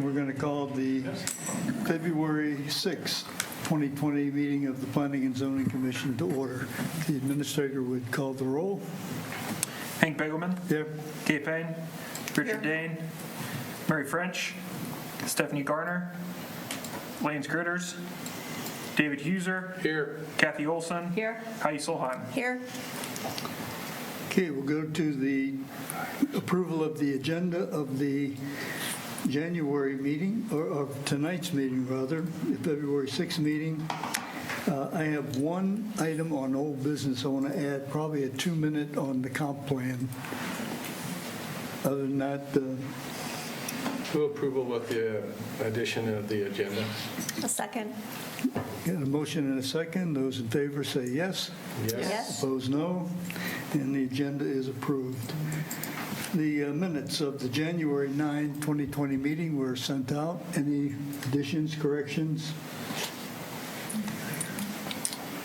We're going to call the February 6th, 2020 meeting of the Planning and Zoning Commission to order. The administrator would call the roll. Hank Bagelmann. Here. Payne. Richard Dane. Mary French. Stephanie Garner. Lance Gritters. David Huser. Here. Kathy Olson. Here. Heidi Solheim. Here. Okay, we'll go to the approval of the agenda of the January meeting, or of tonight's meeting, rather, the February 6th meeting. I have one item on old business I want to add, probably a 2-minute on the comp plan. Other than that, Move approval with the addition of the agenda. A second. got a motion and a second. Those in favor say yes. Yes. Opposed, no. And the agenda is approved. The minutes of the January 9, 2020 meeting were sent out. Any additions, corrections?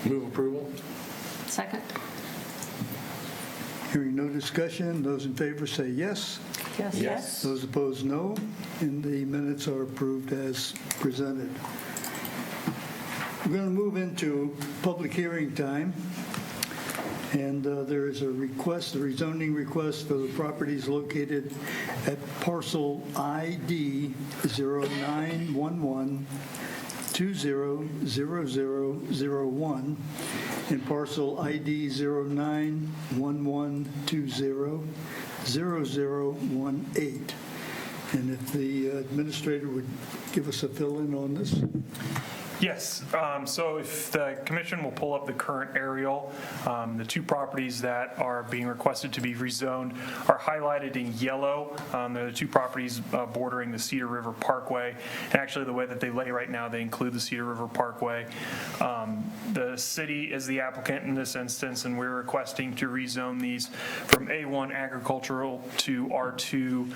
Move approval. Second. Hearing no discussion, those in favor say yes. Yes. Those opposed, no. And the minutes are approved as presented. We're going to move into public hearing time. And there is a request, a rezoning request for the properties located at Parcel ID 0911200001 and Parcel ID 0911200018. And if the administrator would give us a fill-in on this. Yes, so if the commission will pull up the current aerial, the two properties that are being requested to be rezoned are highlighted in yellow. They're the two properties bordering the Cedar River Parkway. And actually the way that they lay right now, they include the Cedar River Parkway. The city is the applicant in this instance, and we're requesting to rezone these from A1 agricultural to R2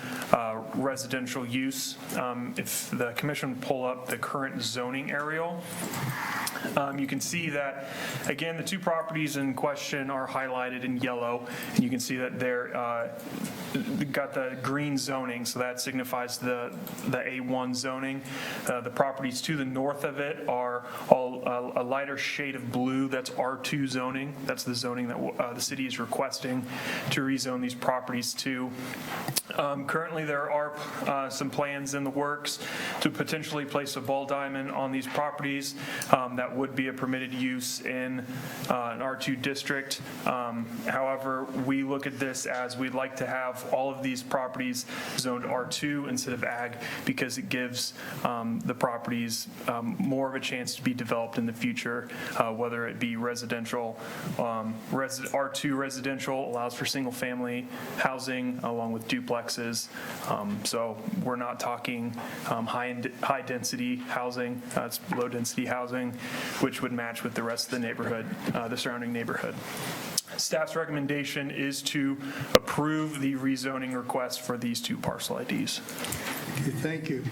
residential use. If the commission pull up the current zoning aerial, you can see that, again, the two properties in question are highlighted in yellow, and you can see that they're got the green zoning, so that signifies the A1 zoning. The properties to the north of it are all a lighter shade of blue. That's R2 zoning. That's the zoning that the city is requesting to rezone these properties to. Currently, there are some plans in the works to potentially place a ball diamond on these properties. That would be a permitted use in an R2 district. However, we look at this as we'd like to have all of these properties zoned R2 instead of ag, because it gives the properties more of a chance to be developed in the future, whether it be residential. R2 residential allows for single family housing along with duplexes. So we're not talking high density housing. It's low density housing, which would match with the rest of the neighborhood, the surrounding neighborhood. Staff's recommendation is to approve the rezoning request for these two parcel IDs. Okay, thank you.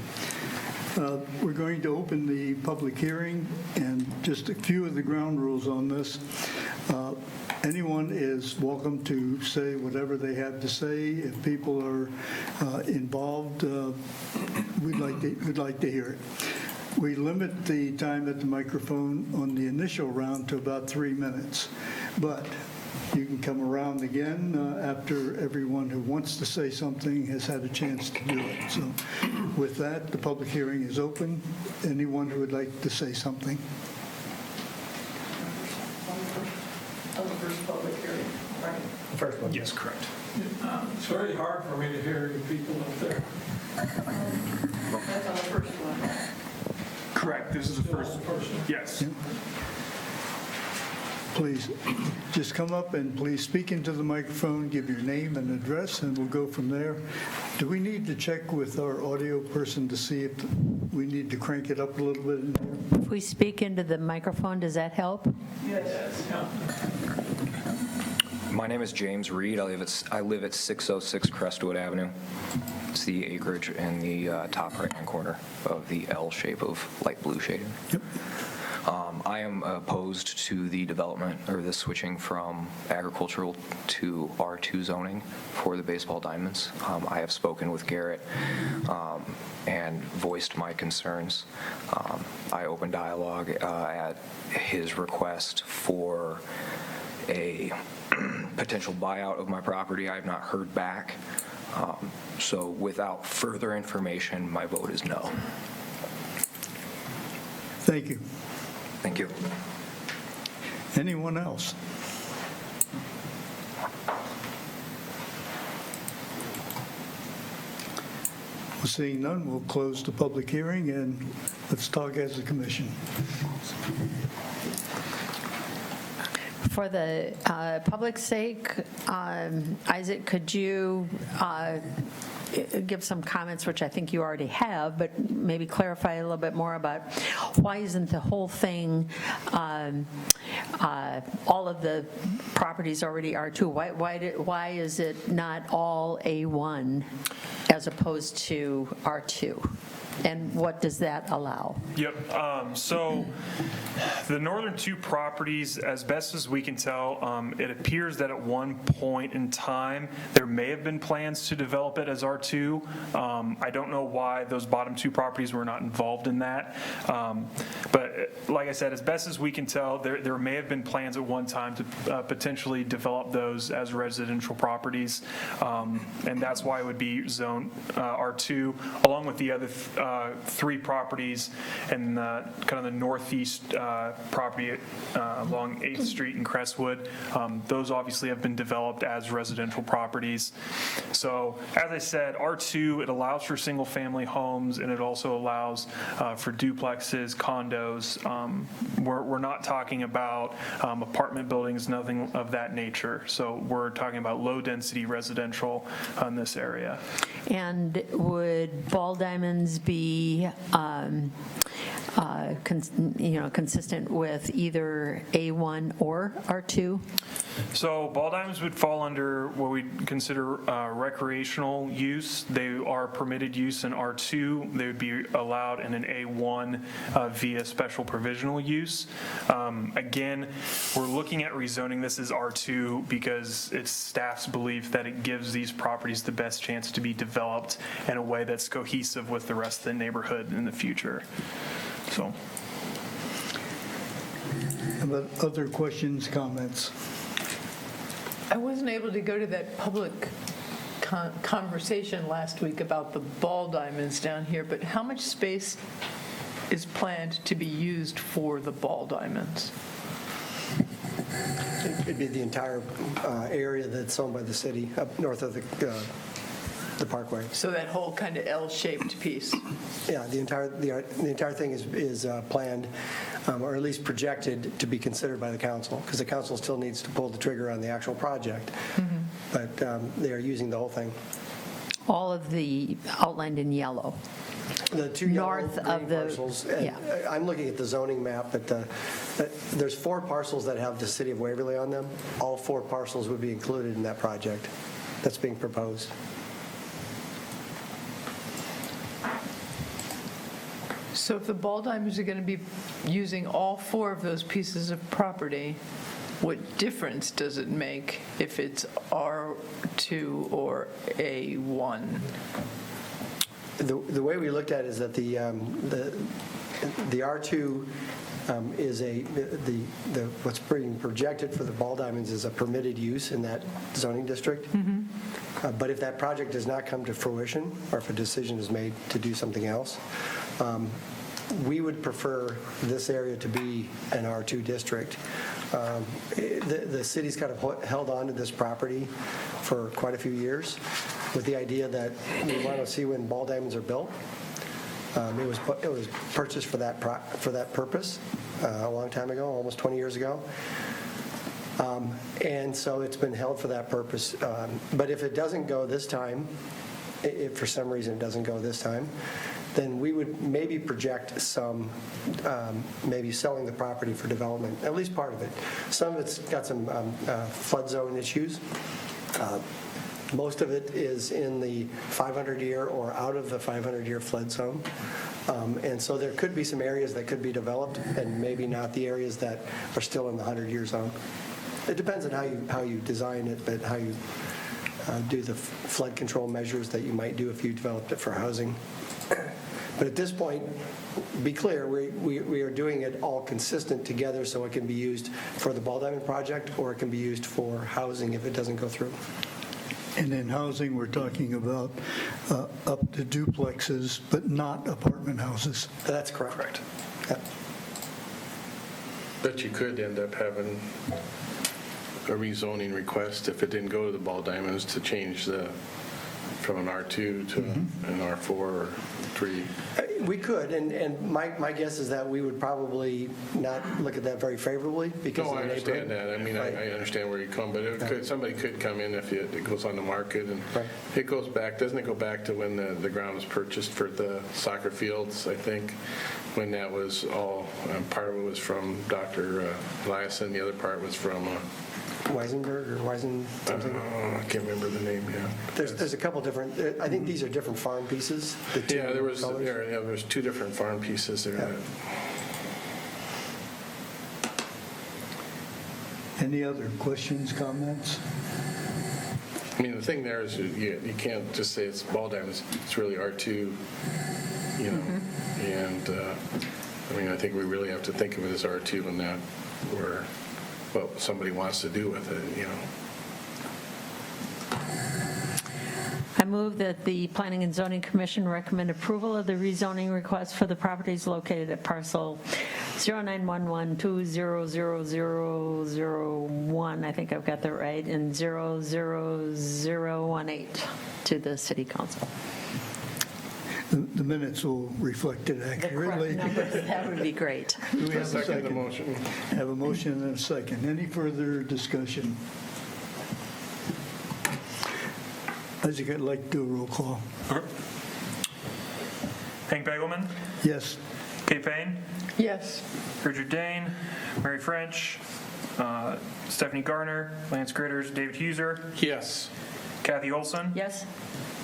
We're going to open the public hearing, and just a few of the ground rules on this. Anyone is welcome to say whatever they have to say. If people are involved, we'd like to hear it. We limit the time at the microphone on the initial round to about 3 minutes, but you can come around again after everyone who wants to say something has had a chance to do it. So with that, the public hearing is open. Anyone who would like to say something? On the first public hearing, right? First one. Yes, correct. It's very hard for me to hear you people up there. That's on the first one. Correct. This is the Still on first. the first one. Yes. Please, just come up and please speak into the microphone, give your name and address, and we'll go from there. Do we need to check with our audio person to see if we need to crank it up a little bit in here? If we speak into the microphone, does that help? Yes. Yeah. My name is James Reed. I live at 606 Crestwood Avenue. It's the acreage in the top right-hand corner of the L shape of light blue shading. Yep. I am opposed to the development or the switching from agricultural to R2 zoning for the baseball diamonds. I have spoken with Garrett and voiced my concerns. I opened dialogue at his request for a potential buyout of my property. I have not heard back. So without further information, my vote is no. Thank you. Thank you. Anyone else? Well, seeing none, we'll close the public hearing and let's talk as a commission. For the public's sake, Isaac, could you give some comments, which I think you already have, but maybe clarify a little bit more about why isn't the whole thing, all of the properties already R2? Why is it not all A1 as opposed to R2? And what does that allow? Yep. So the northern two properties, as best as we can tell, it appears that at one point in time, there may have been plans to develop it as R2. I don't know why those bottom two properties were not involved in that. But like I said, as best as we can tell, there may have been plans at one time to potentially develop those as residential properties. And that's why it would be zoned R2, along with the other three properties and kind of the northeast property along 8th Street and Crestwood. Those obviously have been developed as residential properties. So as I said, R2, it allows for single-family homes, and it also allows for duplexes, condos. We're not talking about apartment buildings, nothing of that nature. So we're talking about low-density residential in this area. And would ball diamonds be, consistent with either A1 or R2? So ball diamonds would fall under what we consider recreational use. They are permitted use in R2. They would be allowed in an A1 via special provisional use. Again, we're looking at rezoning this as R2 because it's staff's belief that it gives these properties the best chance to be developed in a way that's cohesive with the rest of the neighborhood in the future. So. About other questions, comments? I wasn't able to go to that public conversation last week about the ball diamonds down here, but how much space is planned to be used for the ball diamonds? It'd be the entire area that's owned by the city up north of the parkway. So that whole kind of L-shaped piece. Yeah, the entire thing is planned, or at least projected to be considered by the council, because the council still needs to pull the trigger on the actual project. But they are using the whole thing. All of the outlined in yellow. The two yellow North green of the- parcels. And yeah. I'm looking at the zoning map, but there's 4 parcels that have the city of Waverly on them. All 4 parcels would be included in that project that's being proposed. So if the ball diamonds are going to be using all 4 of those pieces of property, what difference does it make if it's R2 or A1? The way we looked at it is that the R2 is what's being projected for the ball diamonds is a permitted use in that zoning district. But if that project does not come to fruition, or if a decision is made to do something else, we would prefer this area to be an R2 district. The city's kind of held on to this property for quite a few years with the idea that we want to see when ball diamonds are built. It was purchased for that purpose a long time ago, almost 20 years ago. And so it's been held for that purpose. But if it doesn't go this time, if for some reason it doesn't go this time, then we would maybe project some, maybe selling the property for development, at least part of it. Some of it's got some flood zone issues. Most of it is in the 500-year or out of the 500-year flood zone. And so there could be some areas that could be developed and maybe not the areas that are still in the 100-year zone. It depends on how you design it, but how you do the flood control measures that you might do if you developed it for housing. But at this point, be clear, we are doing it all consistent together so it can be used for the Ball Diamond project or it can be used for housing if it doesn't go through. And in housing, we're talking about up to duplexes, but not apartment houses. That's correct. Correct. Yeah. But you could end up having a rezoning request if it didn't go to the Ball Diamonds to change from an R2 to an R4 or 3. We could, and my guess is that we would probably not look at that very favorably because No, of I the understand neighborhood. that. I mean, Right. I understand where you come, but somebody could come in if it goes on the market, and Right. it goes back, doesn't it go back to when the ground was purchased for the soccer fields, I think, when that was all, part of it was from Dr. Eliason, the other part was from, Weisenberg or Weisen something. I can't remember the name, yeah. There's a couple different, I think these are different farm pieces. the two Yeah, there was colors. two different farm pieces there. Yeah. Any other questions, comments? I mean, the thing there is you can't just say it's Ball Diamonds, it's really R2, you know, and, I mean, I think we really have to think of it as R2 and not where, what somebody wants to do with it, you know. I move that the Planning and Zoning Commission recommend approval of the rezoning request for the properties located at parcel 0911200001, I think I've got that right, and 00018 to the city council. The minutes will reflect it The correct accurately. numbers, that would be great. Do we have a Second the second? motion. Have a motion and a second. Any further discussion? Isaac, I'd like to do a roll call. Hank Bagelmann, Yes. Kay Payne, Yes. Richard Dane, Mary French, Stephanie Garner, Lance Gritters, David Huser, Yes. Kathy Olson, Yes?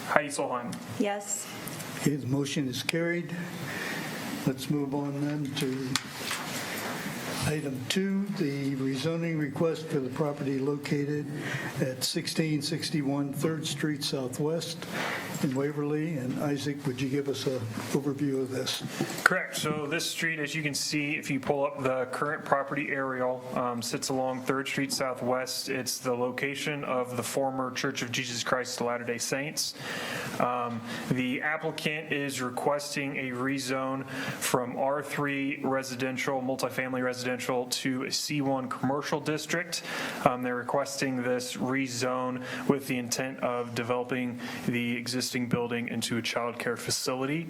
Heidi Solheim. Yes. Okay, the motion is carried. Let's move on then to item 2, the rezoning request for the property located at 1661 3rd Street Southwest in Waverly. And Isaac, would you give us an overview of this? Correct. So this street, as you can see, if you pull up the current property aerial, sits along 3rd Street Southwest. It's the location of the former Church of Jesus Christ of Latter-day Saints. The applicant is requesting a rezone from R3 residential, multifamily residential, to a C1 commercial district. They're requesting this rezone with the intent of developing the existing building into a child care facility.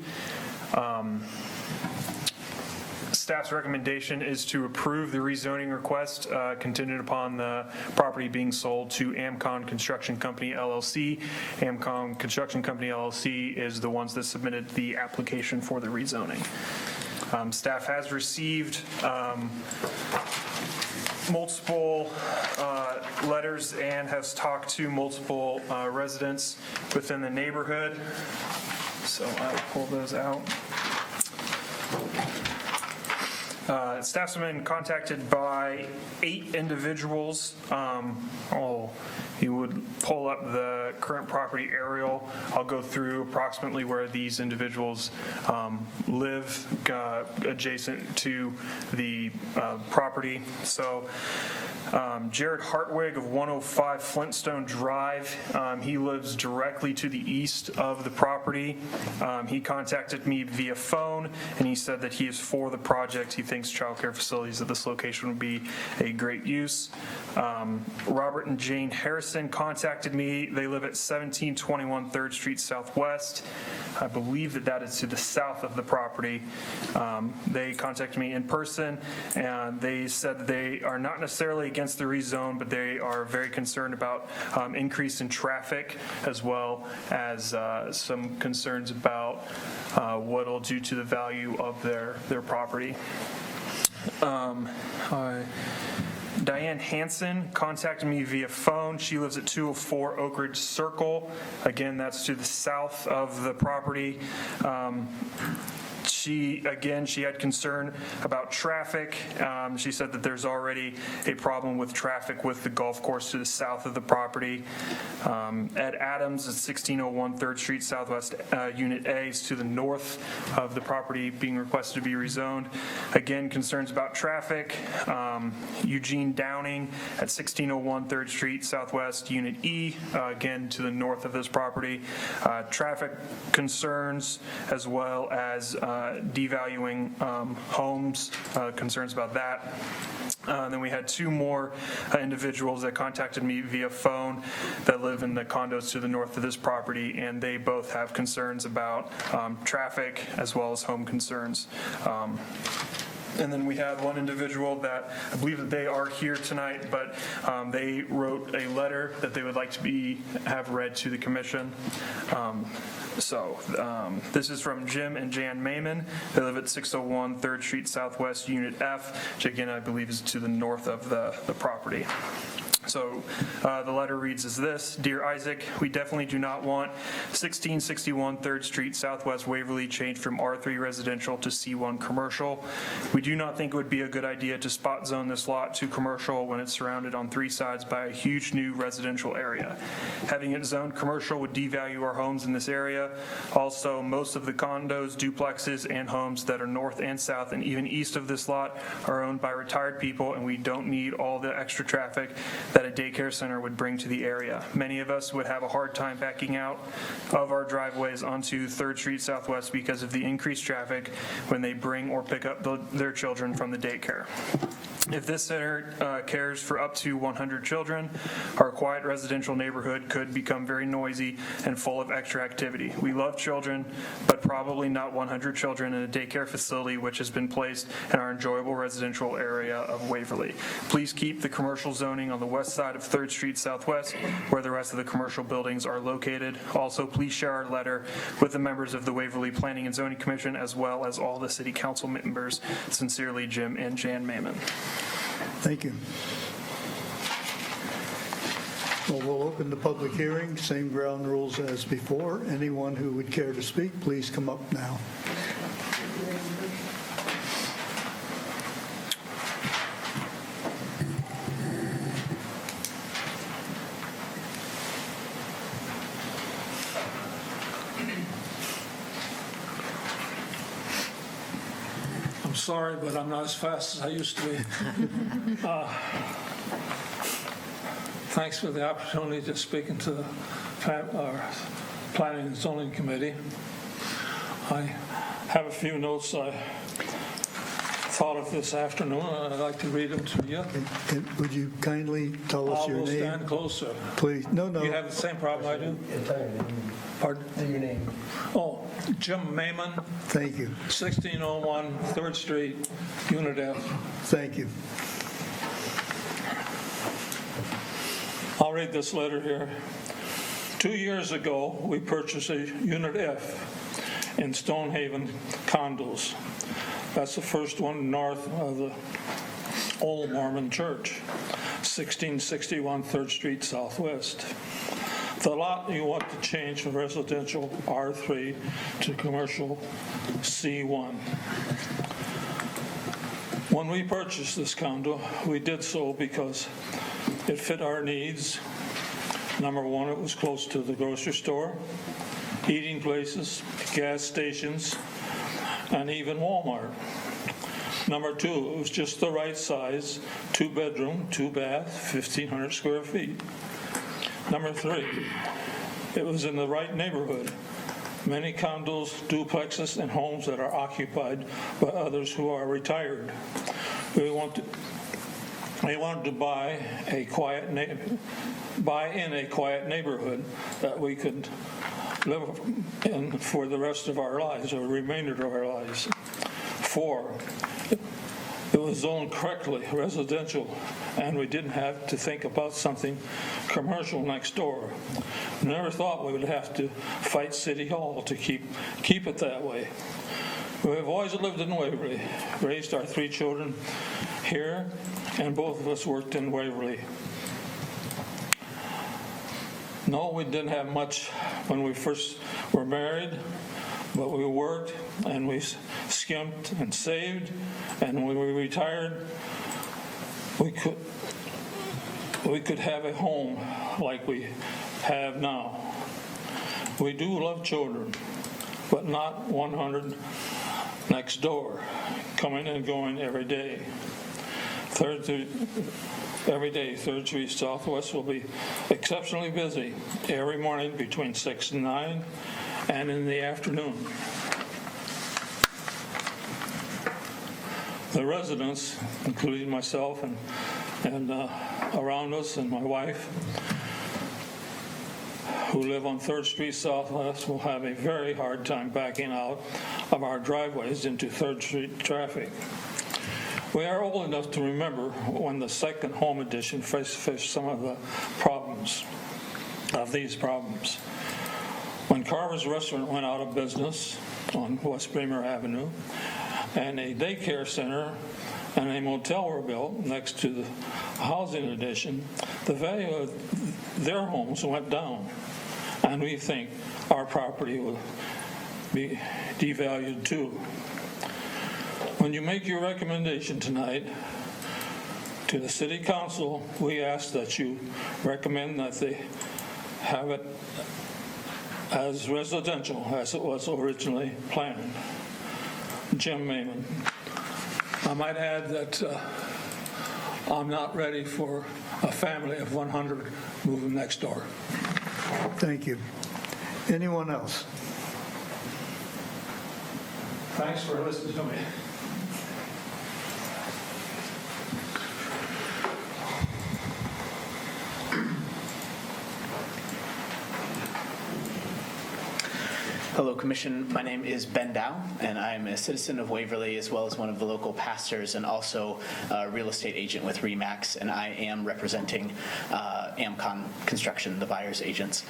Staff's recommendation is to approve the rezoning request contingent upon the property being sold to Amcon Construction Company LLC. Amcon Construction Company LLC is the ones that submitted the application for the rezoning. Staff has received multiple letters and has talked to multiple residents within the neighborhood. So I will pull those out. Staff's been contacted by 8 individuals. You would pull up the current property aerial. I'll go through approximately where these individuals live adjacent to the property. So Jared Hartwig of 105 Flintstone Drive, he lives directly to the east of the property. He contacted me via phone, and he said that he is for the project. He thinks childcare facilities at this location would be a great use. Robert and Jane Harrison contacted me. They live at 1721 3rd Street Southwest. I believe that is to the south of the property. They contacted me in person, and they said that they are not necessarily against the rezone, but they are very concerned about increase in traffic, as well as some concerns about what it'll do to the value of their property. Diane Hansen contacted me via phone. She lives at 204 Oak Ridge Circle. Again, that's to the south of the property. She had concern about traffic. She said that there's already a problem with traffic with the golf course to the south of the property. Ed Adams at 1601 3rd Street Southwest, Unit A is to the north of the property being requested to be rezoned. Again, concerns about traffic. Eugene Downing at 1601 3rd Street Southwest, Unit E, again to the north of this property. Traffic concerns as well as devaluing homes, concerns about that. Then we had two more individuals that contacted me via phone that live in the condos to the north of this property, and they both have concerns about traffic as well as home concerns. And then we had one individual that I believe that they are here tonight, but they wrote a letter that they would like to have read to the commission. This is from Jim and Jan Mayman. They live at 601 3rd Street Southwest, Unit F, which again I believe is to the north of the property. So the letter reads as this: Dear Isaac, we definitely do not want 1661 3rd Street Southwest Waverly changed from R3 residential to C1 commercial. We do not think it would be a good idea to spot zone this lot to commercial when it's surrounded on three sides by a huge new residential area. Having it zoned commercial would devalue our homes in this area. Also, most of the condos, duplexes, and homes that are north and south and even east of this lot are owned by retired people, and we don't need all the extra traffic that a daycare center would bring to the area. Many of us would have a hard time backing out of our driveways onto 3rd Street Southwest because of the increased traffic when they bring or pick up their children from the daycare. If this center cares for up to 100 children, our quiet residential neighborhood could become very noisy and full of extra activity. We love children, but probably not 100 children in a daycare facility which has been placed in our enjoyable residential area of Waverly. Please keep the commercial zoning on the west side of 3rd Street Southwest, where the rest of the commercial buildings are located. Also, please share our letter with the members of the Waverly Planning and Zoning Commission, as well as all the city council members. Sincerely, Jim and Jan Mayman. Thank you. Well, we'll open the public hearing, same ground rules as before. Anyone who would care to speak, please come up now. I'm sorry, but I'm not as fast as I used to be. Thanks for the opportunity to speak into the Planning and Zoning Committee. I have a few notes I thought of this afternoon, and I'd like to read them to you. Would you kindly tell us your I'll name? stand closer. Please. No. You have the same problem I do? Pardon? Your name. Oh, Jim Mayman, Thank you. 1601 3rd Street, Unit F. Thank you. I'll read this letter here. 2 years ago, we purchased a Unit F in Stonehaven condos. That's the first one north of the Old Mormon Church, 1661 3rd Street Southwest. The lot you want to change from residential R3 to commercial C1. When we purchased this condo, we did so because it fit our needs. Number one, it was close to the grocery store, eating places, gas stations, and even Walmart. Number two, it was just the right size, 2-bedroom, 2-bath, 1,500 square feet. Number three, it was in the right neighborhood. Many condos, duplexes, and homes that are occupied by others who are retired. We wanted to buy in a quiet neighborhood that we could live in for the rest of our lives, or the remainder of our lives. 4, it was zoned correctly, residential, and we didn't have to think about something commercial next door. Never thought we would have to fight City Hall to keep it that way. We have always lived in Waverly, raised our 3 children here, and both of us worked in Waverly. No, we didn't have much when we first were married, But we worked and we skimped and saved, and when we retired, we could have a home like we have now. We do love children, but not 100 next door, coming and going every day. Every day, 3rd Street Southwest will be exceptionally busy every morning between 6 and 9 and in the afternoon. The residents, including myself and around us and my wife, who live on 3rd Street Southwest, will have a very hard time backing out of our driveways into 3rd Street traffic. We are old enough to remember when the second home edition faced some of these problems. When Carver's Restaurant went out of business on West Bremer Avenue, and a daycare center and a motel were built next to the housing addition, the value of their homes went down, and we think our property will be devalued too. When you make your recommendation tonight to the City Council, we ask that you recommend that they have it as residential as it was originally planned. Jim Mayman. I might add that I'm not ready for a family of 100 moving next door. Thank you. Anyone else? Thanks for listening to me. Hello, Commission. My name is Ben Dow, and I'm a citizen of Waverly as well as one of the local pastors and also a real estate agent with RE/MAX, and I am representing Amcon Construction, the buyer's agents.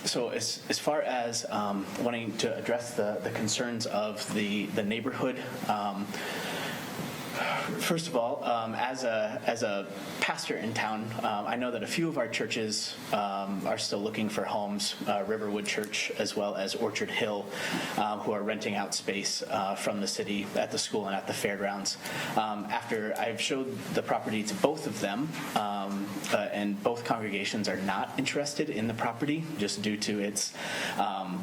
So as far as wanting to address the concerns of the neighborhood, first of all, as a pastor in town, I know that a few of our churches are still looking for homes, Riverwood Church as well as Orchard Hill, who are renting out space from the city at the school and at the fairgrounds. After I've showed the property to both of them, and both congregations are not interested in the property just due to its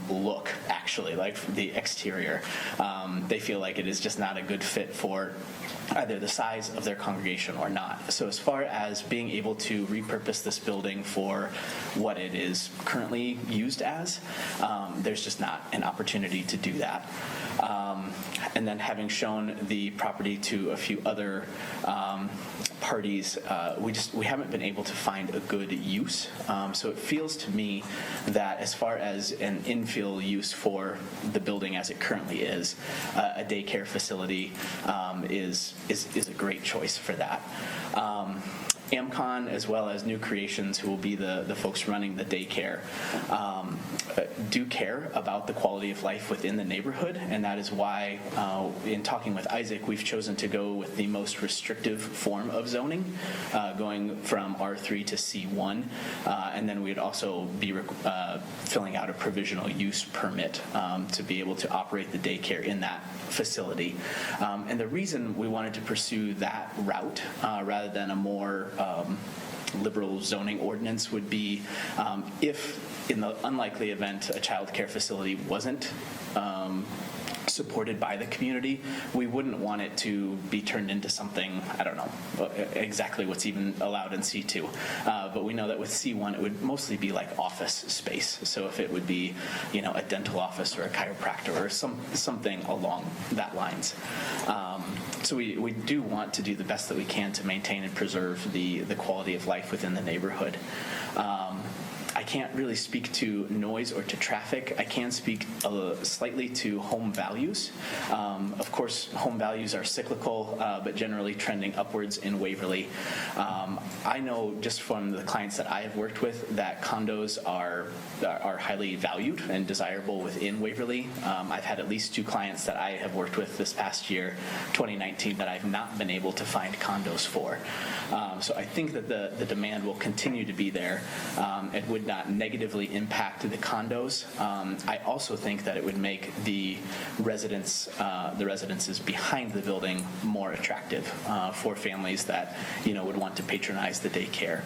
look, actually, like the exterior. They feel like it is just not a good fit for either the size of their congregation or not. So as far as being able to repurpose this building for what it is currently used as, there's just not an opportunity to do that. And then having shown the property to a few other parties, we haven't been able to find a good use. So it feels to me that as far as an infill use for the building as it currently is, a daycare facility is a great choice for that. Amcon, as well as New Creations, who will be the folks running the daycare, do care about the quality of life within the neighborhood, and that is why, in talking with Isaac, we've chosen to go with the most restrictive form of zoning, going from R3 to C1, and then we'd also be filling out a provisional use permit to be able to operate the daycare in that facility. And the reason we wanted to pursue that route rather than a more liberal zoning ordinance would be if, in the unlikely event a child care facility wasn't supported by the community, we wouldn't want it to be turned into something, I don't know exactly what's even allowed in C2, but we know that with C1 it would mostly be like office space. So if it would be, a dental office or a chiropractor or something along that lines. So we do want to do the best that we can to maintain and preserve the quality of life within the neighborhood. I can't really speak to noise or to traffic. I can speak slightly to home values. Of course, home values are cyclical, but generally trending upwards in Waverly. I know just from the clients that I have worked with that condos are highly valued and desirable within Waverly. I've had at least 2 clients that I have worked with this past year, 2019, that I've not been able to find condos for. So I think that the demand will continue to be there. It would not negatively impact the condos. I also think that it would make the residences behind the building more attractive for families that would want to patronize the daycare.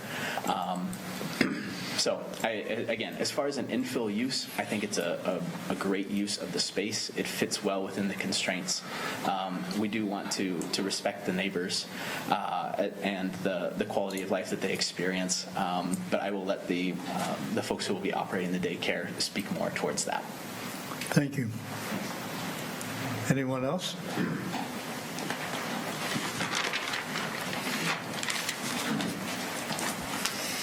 So, again, as far as an infill use, I think it's a great use of the space. It fits well within the constraints. We do want to respect the neighbors and the quality of life that they experience, but I will let the folks who will be operating the daycare speak more towards that. Thank you. Anyone else?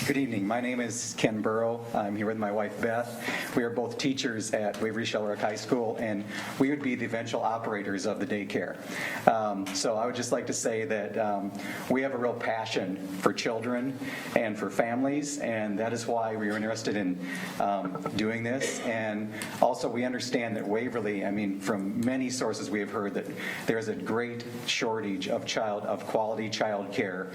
Good evening. My name is Ken Burrow. I'm here with my wife, Beth. We are both teachers at Waverly Shellrock High School, and we would be the eventual operators of the daycare. So I would just like to say that we have a real passion for children and for families, and that is why we were interested in doing this. And also, we understand that Waverly, from many sources we have heard that there's a great shortage of quality child care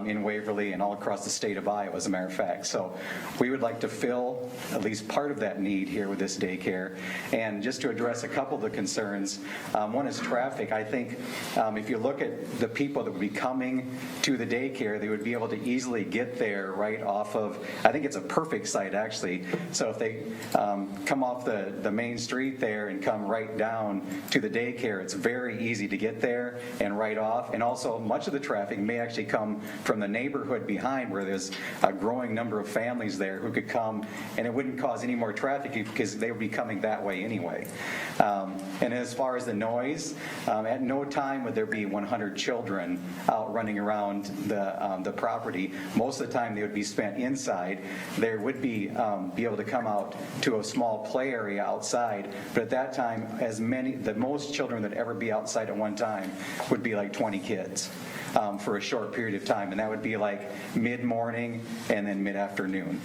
in Waverly and all across the state of Iowa, as a matter of fact. So we would like to fill at least part of that need here with this daycare. And just to address a couple of the concerns, one is traffic. I think if you look at the people that would be coming to the daycare, they would be able to easily get there right off of, I think it's a perfect site actually. So if they come off the main street there and come right down to the daycare, it's very easy to get there and right off. And also much of the traffic may actually come from the neighborhood behind, where there's a growing number of families there who could come, and it wouldn't cause any more traffic because they would be coming that way anyway. And as far as the noise, at no time would there be 100 children out running around the property. Most of the time they would be spent inside. There would be able to come out to a small play area outside, but at that time, the most children that ever be outside at one time would be like 20 kids. For a short period of time, and that would be like mid-morning and then mid-afternoon.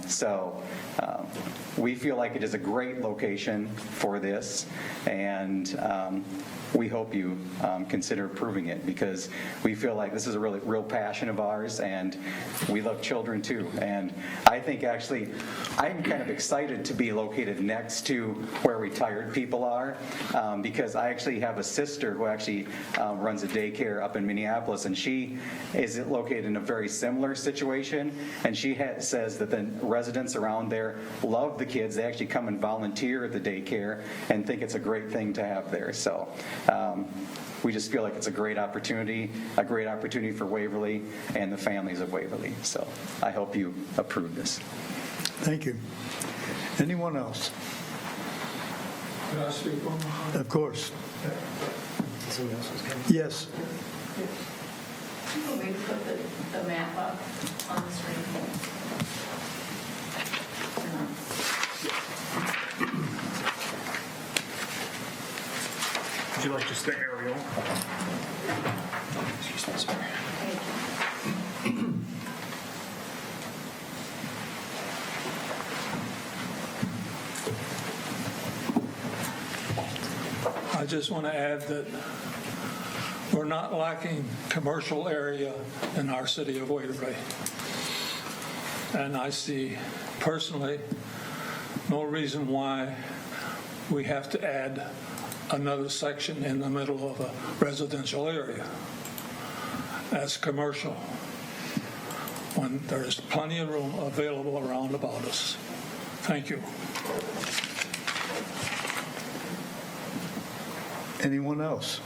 So we feel like it is a great location for this, and we hope you consider approving it, because we feel like this is a real passion of ours, and we love children too. And I think actually I'm kind of excited to be located next to where retired people are, because I actually have a sister who actually runs a daycare up in Minneapolis, and she is located in a very similar situation, and she says that the residents around there love the kids. They actually come and volunteer at the daycare and think it's a great thing to have there. So we just feel like it's a great opportunity for Waverly and the families of Waverly. So I hope you approve this. Thank you. Anyone else? Can I speak on that? Of course. Yes. Can we put the map up on the screen? Would you like just the aerial? Excuse me, sorry. I just want to add that we're not lacking commercial area in our city of Waverly. And I see personally no reason why we have to add another section in the middle of a residential area as commercial, when there's plenty of room available around about us. Thank you. Anyone else?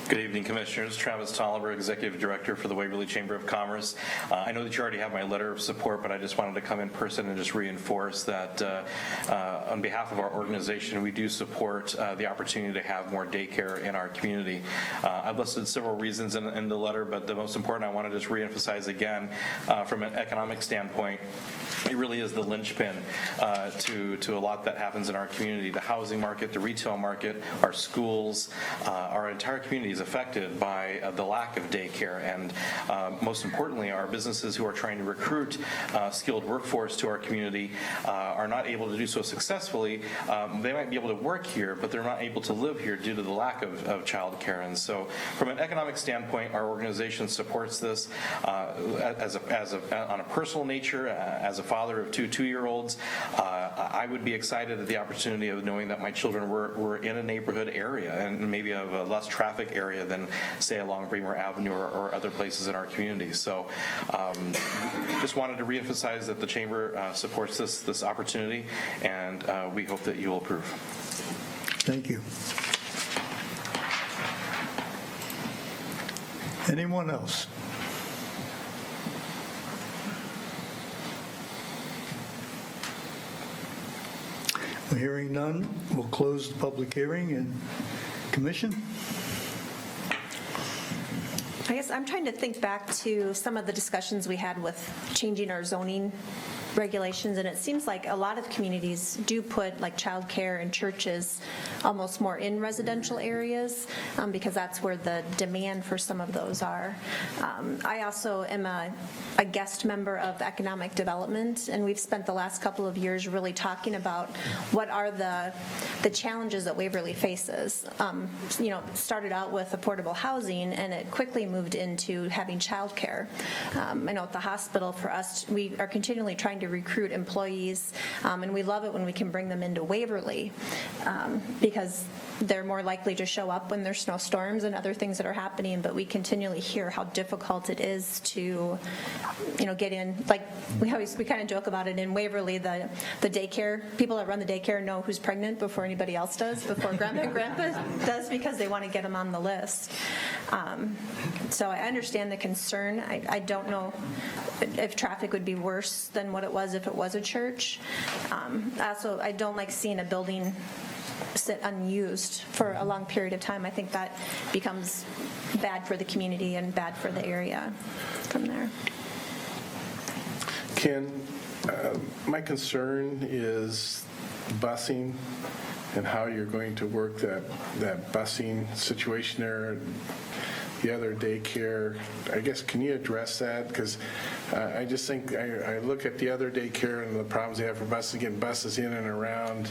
Good evening, Commissioners. Travis Tolliver, Executive Director for the Waverly Chamber of Commerce. I know that you already have my letter of support, but I just wanted to come in person and just reinforce that on behalf of our organization, we do support the opportunity to have more daycare in our community. I've listed several reasons in the letter, but the most important I want to just reemphasize again, from an economic standpoint, it really is the linchpin to a lot that happens in our community. The housing market, the retail market, our schools, our entire community is affected by the lack of daycare. And most importantly, our businesses who are trying to recruit skilled workforce to our community are not able to do so successfully. They might be able to work here, but they're not able to live here due to the lack of childcare. And so from an economic standpoint, our organization supports this on a personal nature. As a father of two 2-year-olds, I would be excited at the opportunity of knowing that my children were in a neighborhood area and maybe of a less traffic area than, say, along Bremer Avenue or other places in our community. So just wanted to reemphasize that the Chamber supports this opportunity, and we hope that you will approve. Thank you. Anyone else? Hearing none, we'll close the public hearing. And Commission? I guess I'm trying to think back to some of the discussions we had with changing our zoning regulations, and it seems like a lot of communities do put like childcare and churches almost more in residential areas because that's where the demand for some of those are. I also am a guest member of economic development, and we've spent the last couple of years really talking about what are the challenges that Waverly faces. Started out with affordable housing, and it quickly moved into having childcare. I know at the hospital, for us, we are continually trying to recruit employees, and we love it when we can bring them into Waverly because they're more likely to show up when there's snowstorms and other things that are happening, but we continually hear how difficult it is to, get in. Like we kind of joke about it in Waverly, the daycare, people that run the daycare know who's pregnant before anybody else does, before grandma and grandpa does, because they want to get them on the list. So I understand the concern. I don't know if traffic would be worse than what it was if it was a church. Also, I don't like seeing a building sit unused for a long period of time. I think that becomes bad for the community and bad for the area from there. Ken, my concern is busing and how you're going to work that busing situation there, the other daycare. I guess, can you address that? Because I just think I look at the other daycare and the problems they have for buses, getting buses in and around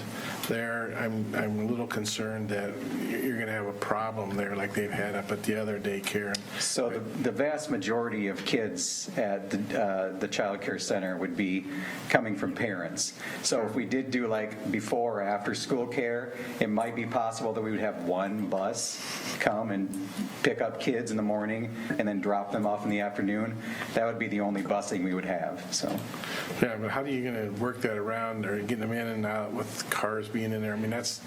there. I'm a little concerned that you're going to have a problem there like they've had up at the other daycare. So the vast majority of kids at the child care center would be coming from parents. So if we did do like before or after school care, it might be possible that we would have one bus come and pick up kids in the morning and then drop them off in the afternoon. That would be the only busing we would have. So yeah, but how are you going to work that around, or getting them in and out with cars being in there? I mean, that's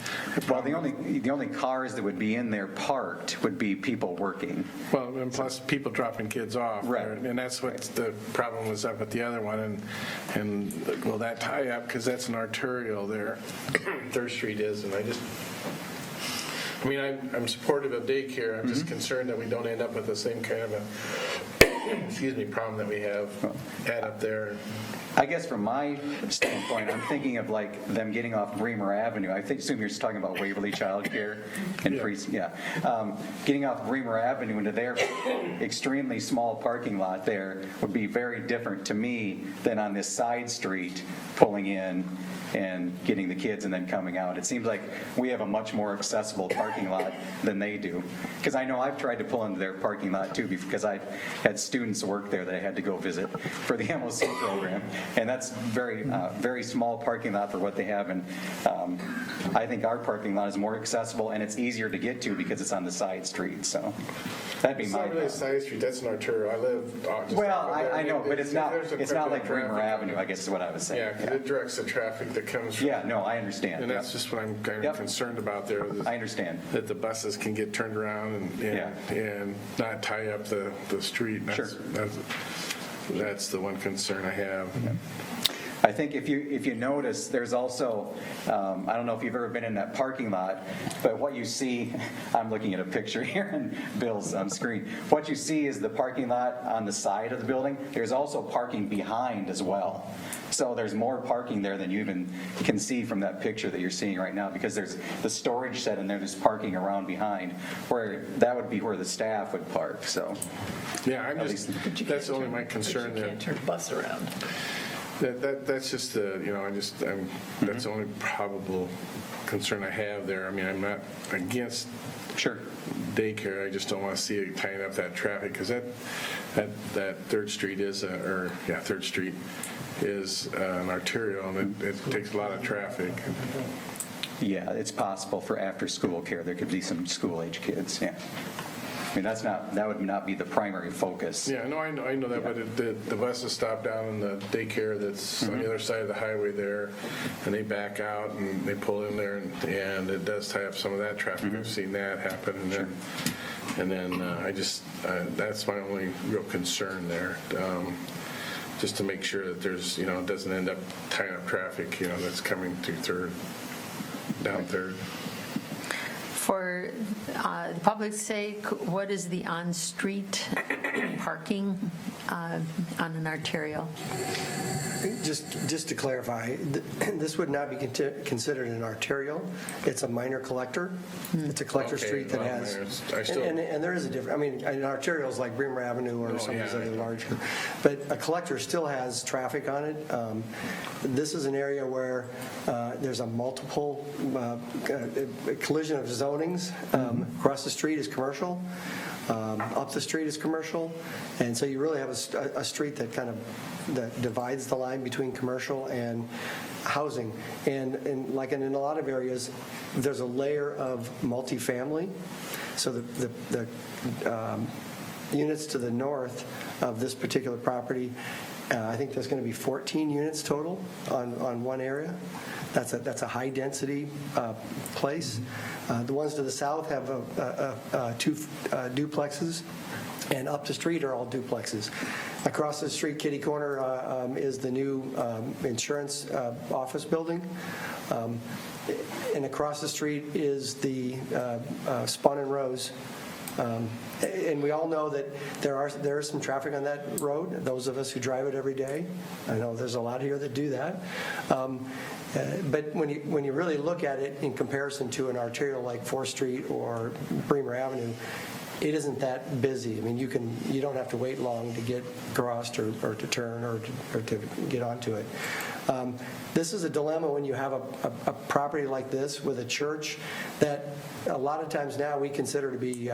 well, the only cars that would be in there parked would be people working. Well, and plus people dropping kids off, right? And that's what the problem was up at the other one. And will that tie up, because that's an arterial there, 3rd Street is, and I'm supportive of daycare. I'm just concerned that we don't end up with the same kind of a problem that we have up there. I guess from my standpoint, I'm thinking of like them getting off Bremer Avenue. Assume you're just talking about Waverly Child Care and getting off Bremer Avenue into their extremely small parking lot there would be very different to me than on this side street pulling in and getting the kids and then coming out. It seems like we have a much more accessible parking lot than they do. Because I know I've tried to pull into their parking lot too, because I had students work there that I had to go visit for the MOC program. And that's very small parking lot for what they have. And I think our parking lot is more accessible and it's easier to get to because it's on the side street. So that'd be it's my. It's not really a side street. That's an arterial. I live. I know, but it's not like Bremer Avenue, I guess is what I was saying. Yeah, because it directs the traffic that comes from. Yeah, no, I understand. And that's just what I'm kind of concerned about there. I understand. That the buses can get turned around and not tie up the street. That's the one concern I have. I think if you notice, there's also, I don't know if you've ever been in that parking lot, but what you see, I'm looking at a picture here on Bill's screen. What you see is the parking lot on the side of the building. There's also parking behind as well. So there's more parking there than you even can see from that picture that you're seeing right now, because there's the storage shed and there's parking around behind, where that would be where the staff would park, so. Yeah, that's only my concern You there. can't turn a bus around. That's just the, that's the only probable concern I have there. I mean, I'm not against daycare, I just don't want to see it tying up that traffic, because that 3rd Street is, 3rd Street is an arterial, and it takes a lot of traffic. Yeah, it's possible for after-school care, there could be some school-age kids, yeah. I mean, that would not be the primary focus. Yeah, no, I know that, but the buses stop down in the daycare that's on the other side of the highway there, and they back out and they pull in there, and it does tie up some of that traffic. I've seen that happen, and then that's my only real concern there. Just to make sure that there's, it doesn't end up tying up traffic, that's coming to 3rd, down 3rd. For the public's sake, what is the on-street parking on an arterial? Just to clarify, this would not be considered an arterial. It's a minor collector. It's a collector street that has, and there is a difference. I mean, an arterial is like Bremer Avenue or some of these other larger, but a collector still has traffic on it. This is an area where there's a multiple collision of zonings. Across the street is commercial. Up the street is commercial, and so you really have a street that that divides the line between commercial and housing. And like in a lot of areas, there's a layer of multifamily. So the units to the north of this particular property, I think there's going to be 14 units total on one area. That's a high density place. The ones to the south have two duplexes, and up the street are all duplexes. Across the street, kitty corner, is the new insurance office building. And across the street is the Spun and Rose. And we all know that there is some traffic on that road, those of us who drive it every day. I know there's a lot here that do that. But when you really look at it in comparison to an arterial like 4th Street or Bremer Avenue, it isn't that busy. I mean, you don't have to wait long to get crossed or to turn or to get onto it. This is a dilemma when you have a property like this with a church that a lot of times now we consider to be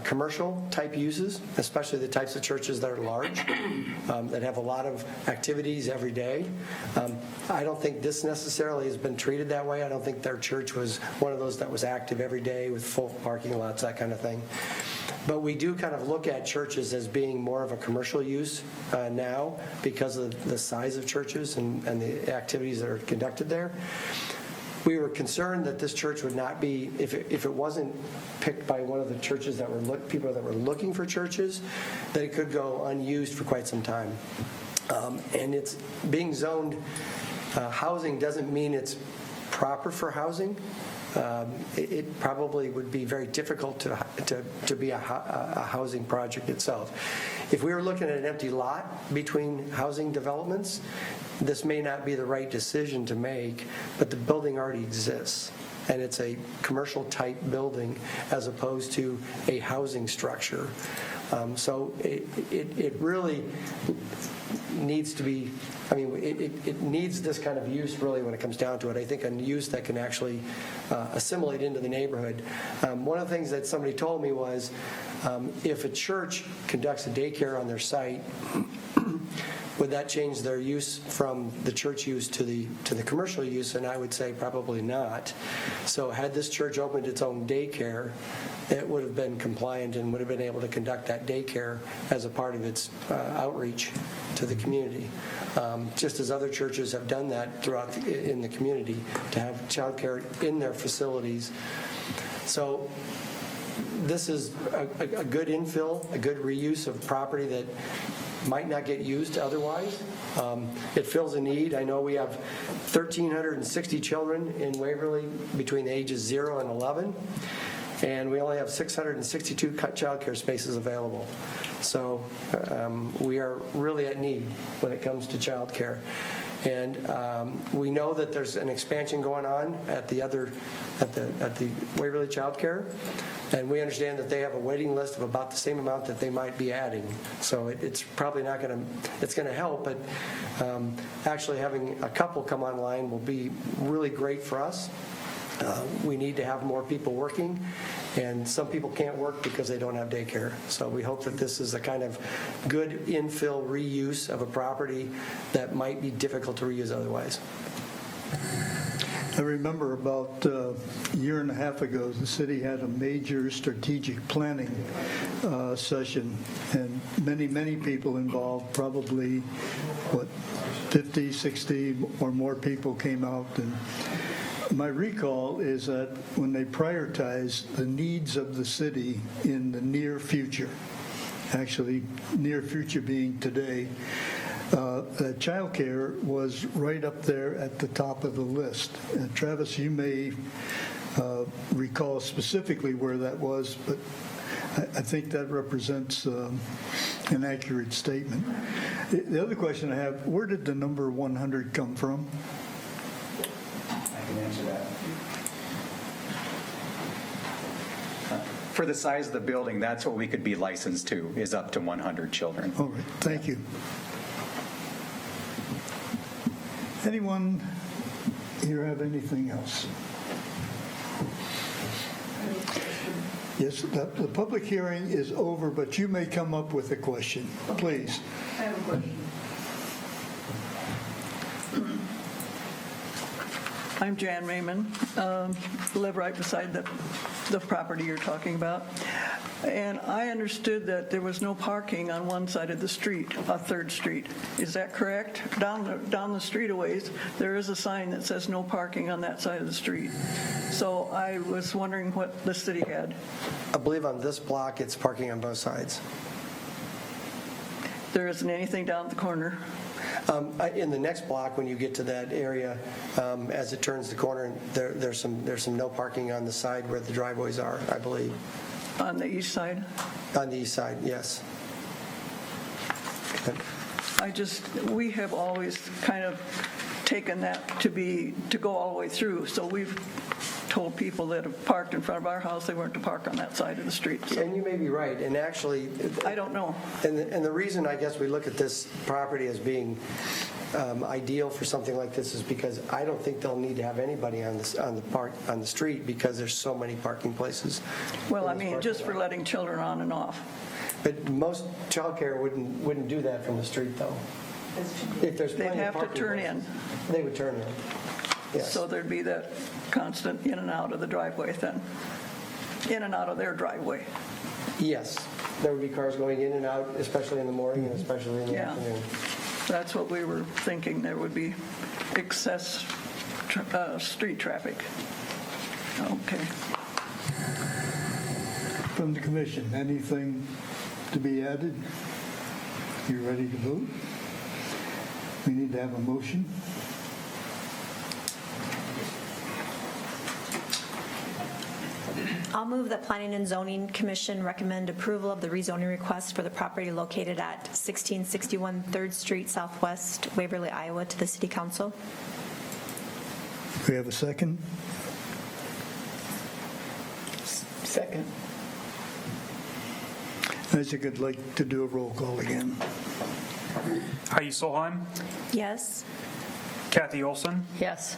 commercial type uses, especially the types of churches that are large, that have a lot of activities every day. I don't think this necessarily has been treated that way. I don't think their church was one of those that was active every day with full parking lots, that kind of thing. But we do kind of look at churches as being more of a commercial use now because of the size of churches and the activities that are conducted there. We were concerned that this church would not be, if it wasn't picked by one of the churches that were people that were looking for churches, that it could go unused for quite some time. And it's being zoned housing doesn't mean it's proper for housing. It probably would be very difficult to be a housing project itself. If we were looking at an empty lot between housing developments, this may not be the right decision to make, but the building already exists. And it's a commercial type building as opposed to a housing structure. So it really needs to be, it needs this kind of use really when it comes down to it. I think a use that can actually assimilate into the neighborhood. One of the things that somebody told me was if a church conducts a daycare on their site, would that change their use from the church use to the commercial use? And I would say probably not. So had this church opened its own daycare, it would have been compliant and would have been able to conduct that daycare as a part of its outreach to the community. Just as other churches have done that throughout in the community to have childcare in their facilities. So this is a good infill, a good reuse of property might not get used otherwise. It fills a need. I know we have 1,360 children in Waverly between the ages 0 and 11, and we only have 662 child care spaces available. So we are really at need when it comes to child care. And we know that there's an expansion going on at the Waverly Child Care, and we understand that they have a waiting list of about the same amount that they might be adding. So it's probably not going to, it's going to help, but actually having a couple come online will be really great for us. We need to have more people working, and some people can't work because they don't have daycare. So we hope that this is a kind of good infill reuse of a property that might be difficult to reuse otherwise. I remember about a year and a half ago, the city had a major strategic planning session, and many people involved, probably, 50, 60 or more people came out. And my recall is that when they prioritized the needs of the city in the near future, actually near future being today, child care was right up there at the top of the list. Travis, you may recall specifically where that was, but I think that represents an accurate statement. The other question I have, where did the number 100 come from? I can answer that. For the size of the building, that's what we could be licensed to, is up to 100 children. All right, thank you. Anyone here have anything else? Yes, the public hearing is over, but you may come up with a question, please. I have a question. I'm Jan Raymond, live right beside the property you're talking about. And I understood that there was no parking on one side of the street, 3rd Street. Is that correct? Down the street a ways, there is a sign that says no parking on that side of the street. So I was wondering what the city had. I believe on this block, it's parking on both sides. There isn't anything down at the corner. In the next block, when you get to that area, as it turns the corner, there's some no parking on the side where the driveways are, I believe. On the east side? On the east side, yes. We have always kind of taken that to go all the way through. So we've told people that have parked in front of our house they weren't to park on that side of the street. So And you may be right, and actually... I don't know. And the reason I guess we look at this property as being ideal for something like this is because I don't think they'll need to have anybody on the street because there's so many parking places. Well, I mean, just for letting children on and off. But most childcare wouldn't do that from the street, though. If there's They'd plenty of have to parking turn places, in. They would turn in. Yes. So there'd be that constant in and out of the driveway then. In and out of their driveway. Yes, there would be cars going in and out, especially in the morning and especially in the Yeah. afternoon. That's what we were thinking. There would be excess street traffic. Okay. From the commission, anything to be added? You ready to vote? We need to have a motion. I'll move that Planning and Zoning Commission recommend approval of the rezoning request for the property located at 1661 3rd Street Southwest, Waverly, Iowa, to the City Council. Do we have a second? Second. Isaac, I'd like to do a roll call again. Heidi Solheim, Yes? Kathy Olson, Yes.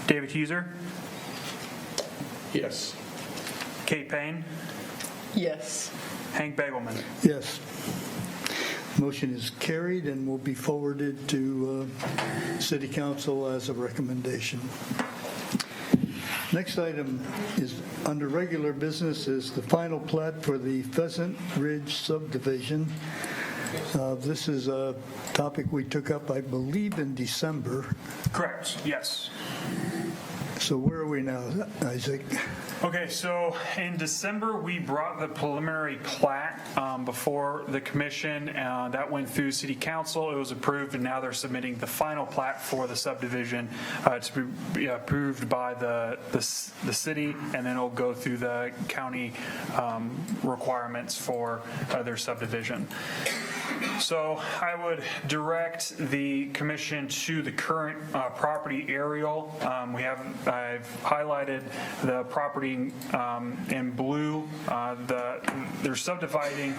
David Huser, Yes. Kate Payne, Yes. Hank Bagelmann. Yes. Motion is carried and will be forwarded to City Council as a recommendation. Next item is under regular business is the final plat for the Pheasant Ridge Subdivision. This is a topic we took up, I believe, in December. Correct, yes. So where are we now, Isaac? Okay, so in December, we brought the preliminary plat before the commission. That went through city council. It was approved, and now they're submitting the final plat for the subdivision to be approved by the city, and then it'll go through the county requirements for their subdivision. So I would direct the commission to the current property aerial. I've highlighted the property in blue. They're subdividing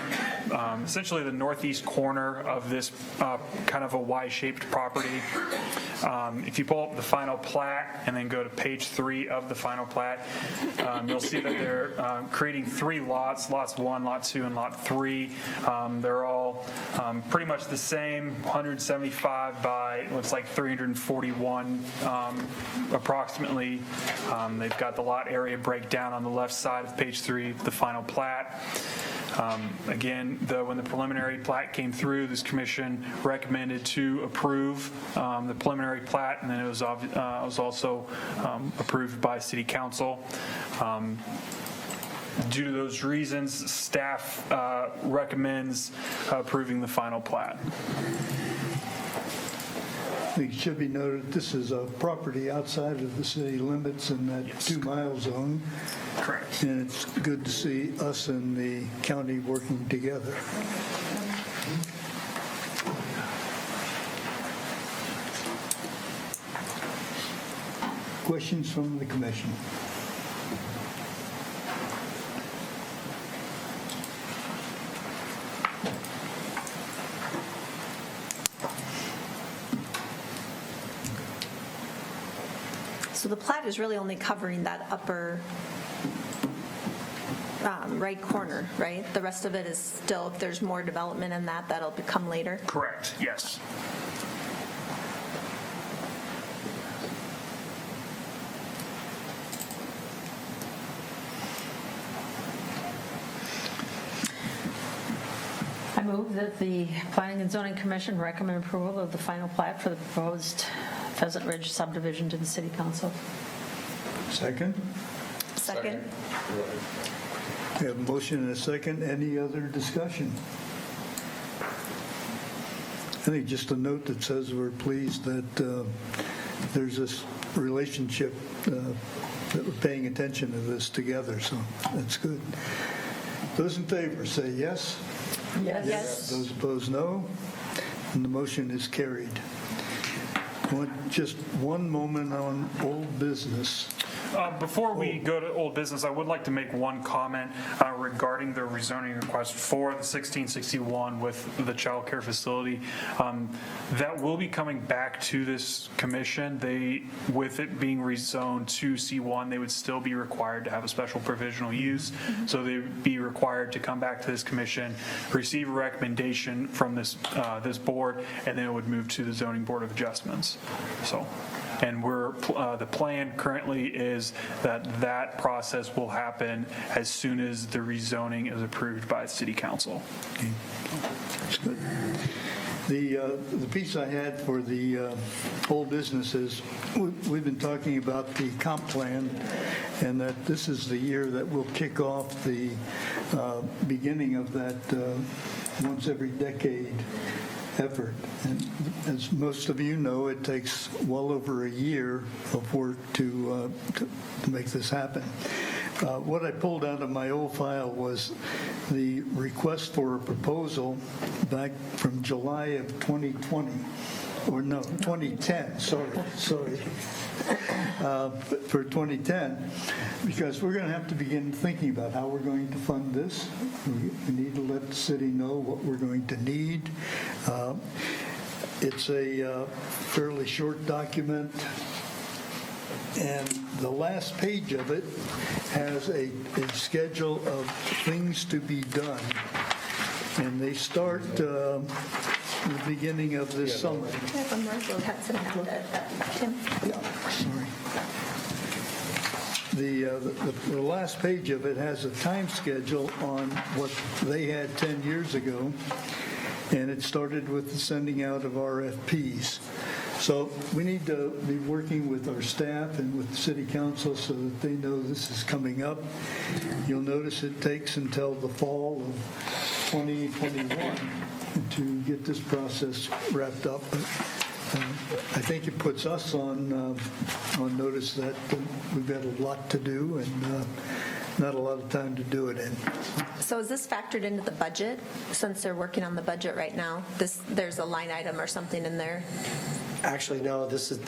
essentially the northeast corner of this kind of a Y-shaped property. If you pull up the final plat and then go to page 3 of the final plat, you'll see that they're creating 3 lots, lots 1, lot 2, and lot 3. They're all pretty much the same, 175 by, looks like 341 approximately. They've got the lot area breakdown on the left side of page 3 of the final plat. Again, when the preliminary plat came through, this commission recommended to approve the preliminary plat, and then it was also approved by city council. Due to those reasons, staff recommends approving the final plat. It should be noted, this is a property outside of the city limits in that 2-mile zone. Correct. And it's good to see us and the county working together. Questions from the commission? So the plat is really only covering that upper right corner, right? The rest of it is still, if there's more development in that, that'll come later? Correct, yes. I move that the Planning and Zoning Commission recommend approval of the final plat for the proposed Pheasant Ridge subdivision to the city council. Second? Second? We have a motion and a second. Any other discussion? I think just a note that says we're pleased that there's this relationship, that we're paying attention to this together, so that's good. Those in favor say yes. Yes. Those opposed, no. And the motion is carried. I want just one moment on old business. Before we go to old business, I would like to make one comment regarding the rezoning request for the 1661 with the child care facility. That will be coming back to this commission. With it being rezoned to C1, they would still be required to have a special provisional use. So they would be required to come back to this commission, receive a recommendation from this board, and then it would move to the Zoning Board of Adjustments. And the plan currently is that process will happen as soon as the rezoning is approved by City Council. Okay. That's good. The piece I had for the old business is we've been talking about the comp plan, and that this is the year that will kick off the beginning of that once every decade effort. And as most of you know, it takes well over a year of work to make this happen. What I pulled out of my old file was the request for a proposal back from July of 2020, or no, 2010, sorry. For 2010, because we're going to have to begin thinking about how we're going to fund this. We need to let the city know what we're going to need. It's a fairly short document, and the last page of it has a schedule of things to be done. And they start the beginning of this summer. Tim? Yeah, sorry. The last page of it has a time schedule on what they had 10 years ago, and it started with the sending out of RFPs. So we need to be working with our staff and with the city council so that they know this is coming up. You'll notice it takes until the fall of 2021 to get this process wrapped up. But I think it puts us on notice that we've got a lot to do and not a lot of time to do it in. So is this factored into the budget, since they're working on the budget right now? There's a line item or something in there? Actually, no, this is,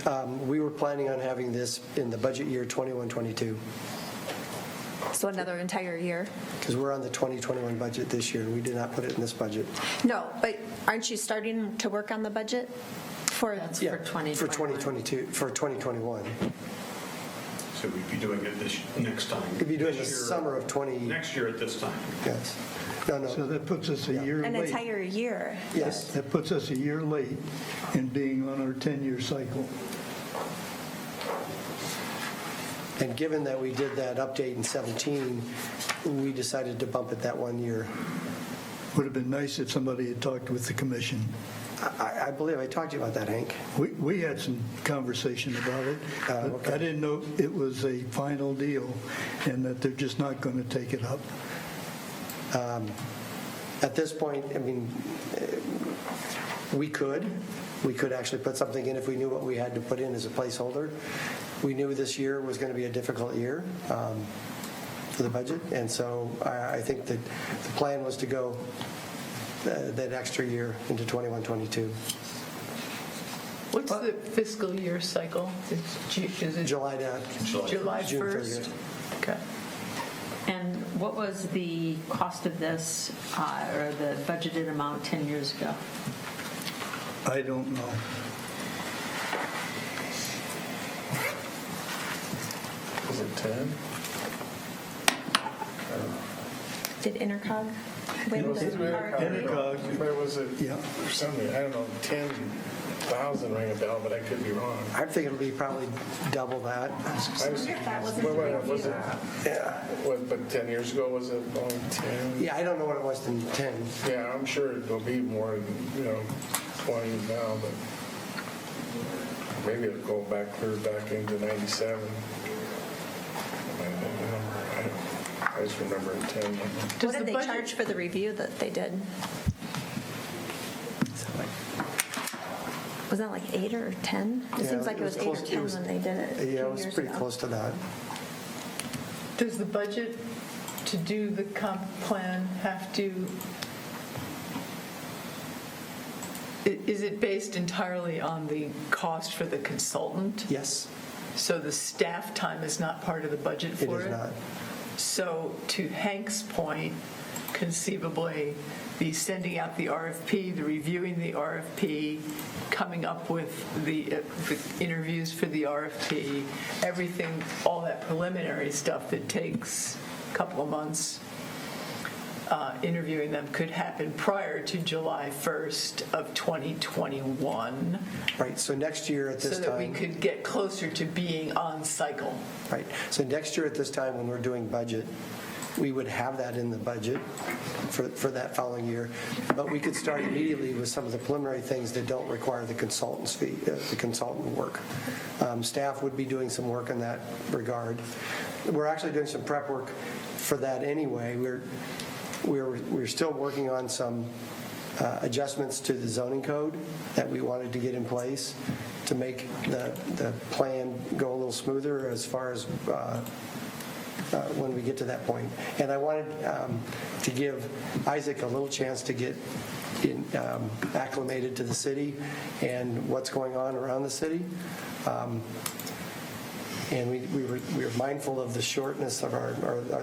we were planning on having this in the budget year 21-22, So another entire year? because we're on the 2021 budget this year, and we did not put it in this budget. No, but aren't you starting to work on the budget for? That's Yeah, for 2021. For 2022, for 2021. So we'd be doing it this next time. We'd be doing the This year- summer of 20, Next year at this time. yes. No, So no, that puts us a year An late. entire year? yes. That puts us a year late in being on our 10-year cycle. And given that we did that update in 17, we decided to bump it that 1 year. Would have been nice if somebody had talked with the commission. I believe I talked to you about that, Hank. We had some conversation about it. But okay. I didn't know it was a final deal and that they're just not going to take it up. At this point, I mean, we could actually put something in if we knew what we had to put in as a placeholder. We knew this year was going to be a difficult year for the budget, and so I think that the plan was to go that extra year into 21-22. What's the fiscal year cycle? Is it July to July June 1st? 30th. Okay. And what was the cost of this, or the budgeted amount 10 years ago? I don't know. Is it 10? Did Intercog win the RFP? Intercog, Where was it? yeah. For some reason, I don't know, 10,000 rang a bell, but I could be wrong. I'm thinking it'll be probably double that. I was, That wasn't was it, Yeah. but 10 years ago, was it only 10? Yeah, I don't know what it was in 10. Yeah, I'm sure it'll be more than, 20 now, but maybe it'll go clear back into 97. I just remember in 10. What did they charge for the review that they did? Was that like 8 or 10? It Yeah, seems like it was 8 or close- 10 when they did it. Yeah, it 2 was years pretty ago. close to that. Does the budget to do the comp plan have to, is it based entirely on the cost for the consultant? Yes, So the staff time is not part of the budget it for is it? not. So to Hank's point, conceivably, the sending out the RFP, the reviewing the RFP, coming up with the interviews for the RFP, everything, all that preliminary stuff that takes a couple of months, interviewing them could happen prior to July 1st of 2021, Right, so next year at so this that we time, could get closer to being on cycle. right, so next year at this time when we're doing budget, we would have that in the budget for that following year, but we could start immediately with some of the preliminary things that don't require the consultant's fee, the consultant work. Staff would be doing some work in that regard. We're actually doing some prep work for that anyway. We're still working on some adjustments to the zoning code that we wanted to get in place to make the plan go a little smoother as far as when we get to that point. And I wanted to give Isaac a little chance to get acclimated to the city and what's going on around the city. And we were mindful of the shortness of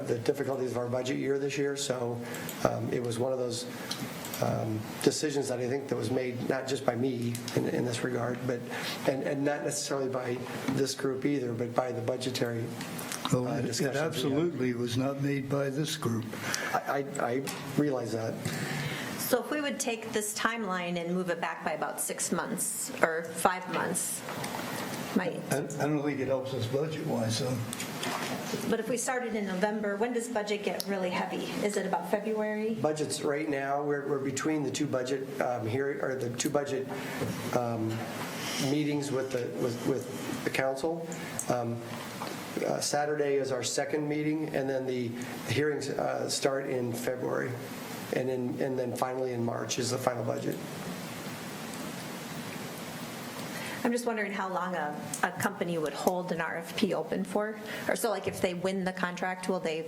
the difficulties of our budget year this year, so it was one of those decisions that I think that was made not just by me in this regard, but and not necessarily by this group either, but by the budgetary Well, discussions it we had. absolutely was not made by this group. I realize that. So if we would take this timeline and move it back by about 6 months or 5 months, might. I don't think it helps us budget-wise, though. But if we started in November, when does budget get really heavy? Is it about February? Budgets right now, we're between the two budget meetings with the council. Saturday is our second meeting, and then the hearings start in February, and then finally in March is the final budget. I'm just wondering how long a company would hold an RFP open for? Or so like if they win the contract, will they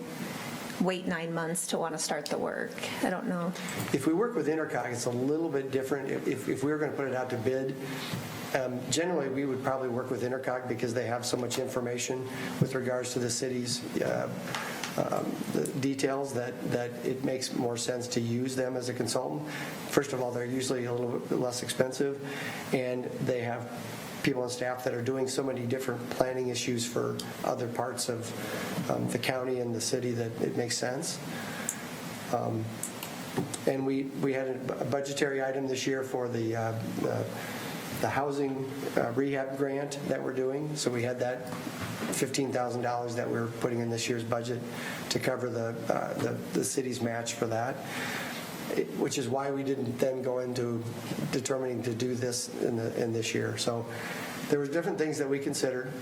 wait 9 months to want to start the work? I don't know. If we work with Intercog, it's a little bit different. If we were going to put it out to bid, generally we would probably work with Intercog because they have so much information with regards to the city's the details that it makes more sense to use them as a consultant. First of all, they're usually a little bit less expensive, and they have people on staff that are doing so many different planning issues for other parts of the county and the city that it makes sense. And we had a budgetary item this year for the housing rehab grant that we're doing. So we had that $15,000 that we're putting in this year's budget to cover the city's match for that, which is why we didn't then go into determining to do this in this year. So there was different things that we considered,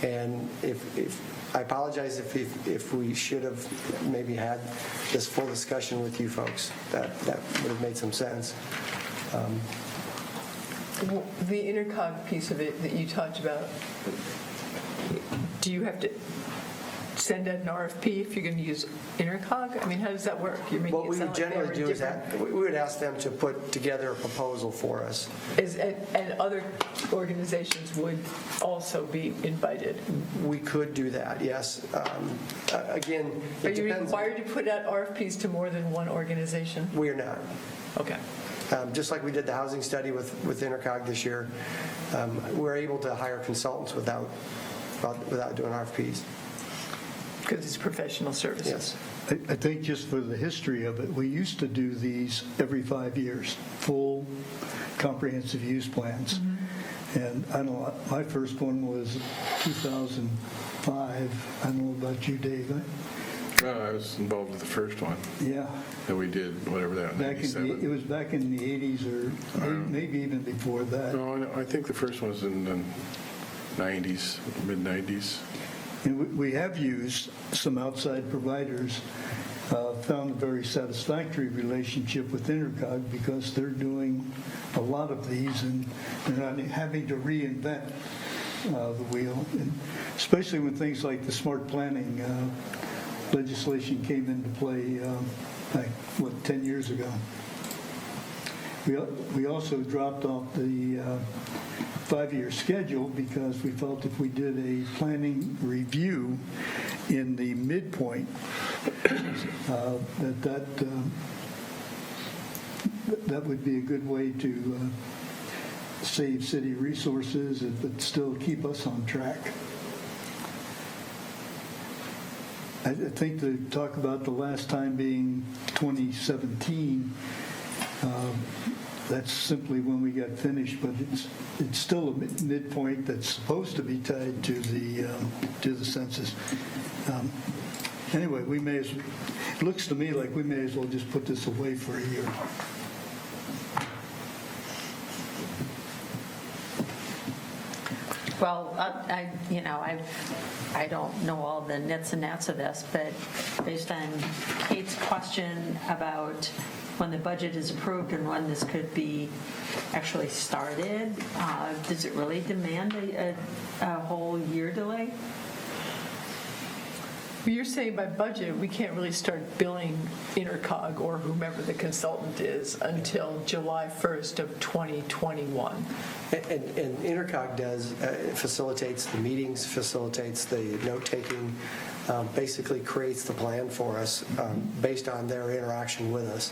and if I apologize if we should have maybe had this full discussion with you folks, that would have made some sense. The intercog piece of it that you talked about, do you have to send out an RFP if you're going to use intercog? I mean, how does that work? You're making What we would generally do is we would ask them to put together a proposal for us. And other organizations would also be invited? We could do that, yes. Again, Are it you depends. required to put out RFPs to more than one organization? We are not. Okay. Just like we did the housing study with Intercog this year, we're able to hire consultants without doing RFPs. Because it's professional services. Yes. I think just for the history of it, we used to do these every 5 years, full comprehensive use plans. And I don't know, my first one was 2005. I don't know about you, Dave. I was involved with the first one. Yeah. That we did, whatever that, 97. It was back in the 80s or maybe even before that. No, I think the first one was in the 90s, mid-90s. And we have used some outside providers, found a very satisfactory relationship with Intercog because they're doing a lot of these and they're not having to reinvent the wheel, and especially when things like the smart planning legislation came into play, 10 years ago. We also dropped off the 5-year schedule because we felt if we did a planning review in the midpoint, that would be a good way to save city resources but still keep us on track. I think to talk about the last time being 2017, that's simply when we got finished, but it's still a midpoint that's supposed to be tied to the census. Anyway, it looks to me like we may as well just put this away for a year. Well, I don't know all the nits and nats of this, but based on Kate's question about when the budget is approved and when this could be actually started, does it really demand a whole year delay? You're saying by budget, we can't really start billing Intercog or whomever the consultant is until July 1st of 2021. And Intercog facilitates the meetings, facilitates the note-taking, basically creates the plan for us based on their interaction with us.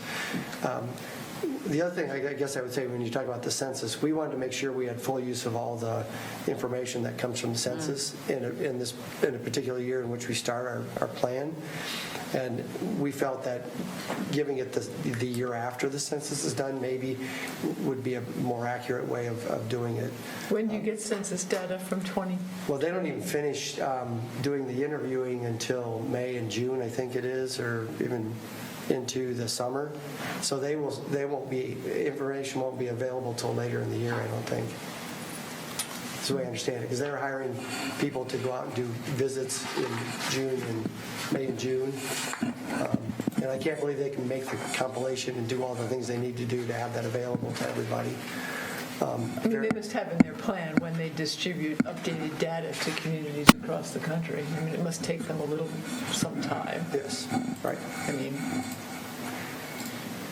The other thing I guess I would say when you talk about the census, we wanted to make sure we had full use of all the information that comes from the census in a particular year in which we start our plan. And we felt that giving it the year after the census is done maybe would be a more accurate way of doing it. When do you get census data from 20? Well, they don't even finish doing the interviewing until May and June, I think it is, or even into the summer. So information won't be available till later in the year, I don't think. That's the way I understand it, because they're hiring people to go out and do visits in June and May and June. And I can't believe they can make the compilation and do all the things they need to do to have that available to everybody. I mean, they must have in their plan when they distribute updated data to communities across the country. I mean, it must take them some time. Yes, right. I mean,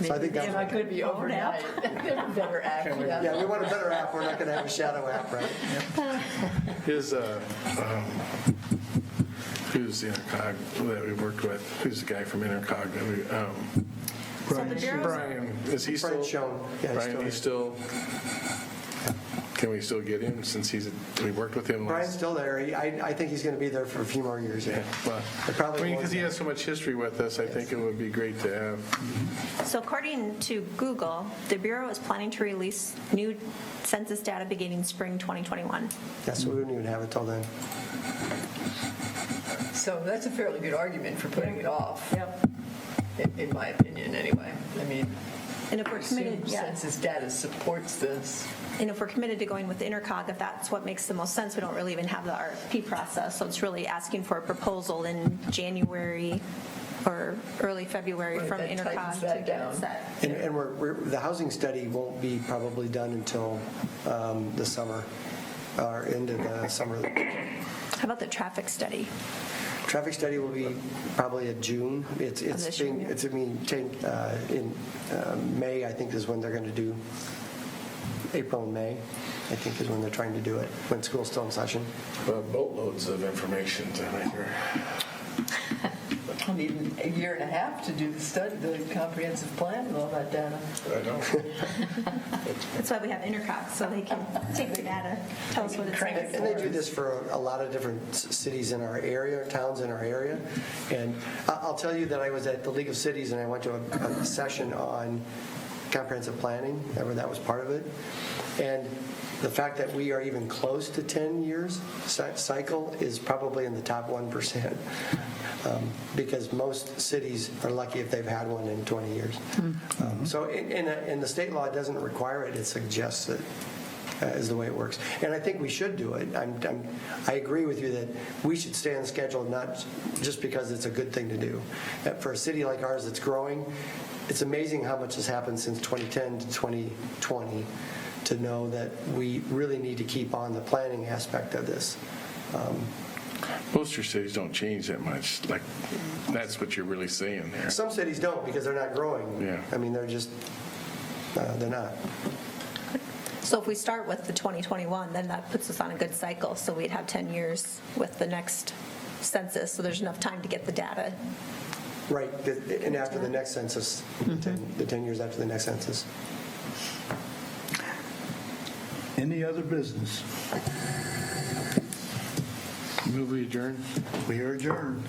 So I think they're that's, not going to be overnight. They have a better app. yeah, we want a better app. We're not going to have a shadow app, right? His, who's the Intercog that we worked with? Who's the guy from Intercog that we, So the Bureau's Brian, is he still? Brian Schoen. Yeah, Brian, he's still, can we still get him since we worked with him? Brian's still there. I think he's going to be there for a few more years, yeah. Well, It probably I mean, won't because he be. has so much history with us, I think it would be great to have. So according to Google, the Bureau is planning to release new census data beginning spring 2021. Yeah, so we wouldn't even have it till then. So that's a fairly good argument for putting it off. Yep. In my opinion, anyway. I mean, And if we're committed, assume yeah. census data supports this. And if we're committed to going with Intercog, if that's what makes the most sense, we don't really even have the RFP process. So it's really asking for a proposal in January or early February Right, from that Intercog tightens to that get down. it set. And the housing study won't be probably done until the summer, or end of the summer. How about the traffic study? Traffic study will be probably in June. this year, In May, I think is when they're going to do, April and May, I think is when they're trying to do it, when school's still in session. Boatloads of information to measure. I'll need a year and a half to do the study, the comprehensive plan with all that data. I know. That's why we have Intercog, so they can take the data, tell us what it says. And they do this for a lot of different cities in our area, towns in our area. And I'll tell you that I was at the League of Cities and I went to a session on comprehensive planning, that was part of it. And the fact that we are even close to 10 years cycle is probably in the top 1%. Because most cities are lucky if they've had one in 20 years. So in the state law, it doesn't require it, it suggests it. Is the way it works. And I think we should do it. I agree with you that we should stay on schedule, not just because it's a good thing to do. For a city like ours that's growing, it's amazing how much has happened since 2010 to 2020 to know that we really need to keep on the planning aspect of this. Most of your cities don't change that much. Like, that's what you're really saying there. Some cities don't because they're not growing. Yeah. I mean, they're just, they're not. So if we start with the 2021, then that puts us on a good cycle. So we'd have 10 years with the next census, so there's enough time to get the data. Right, and after the next census, the 10 years after the next census. Any other business? Move we adjourn? We are adjourned.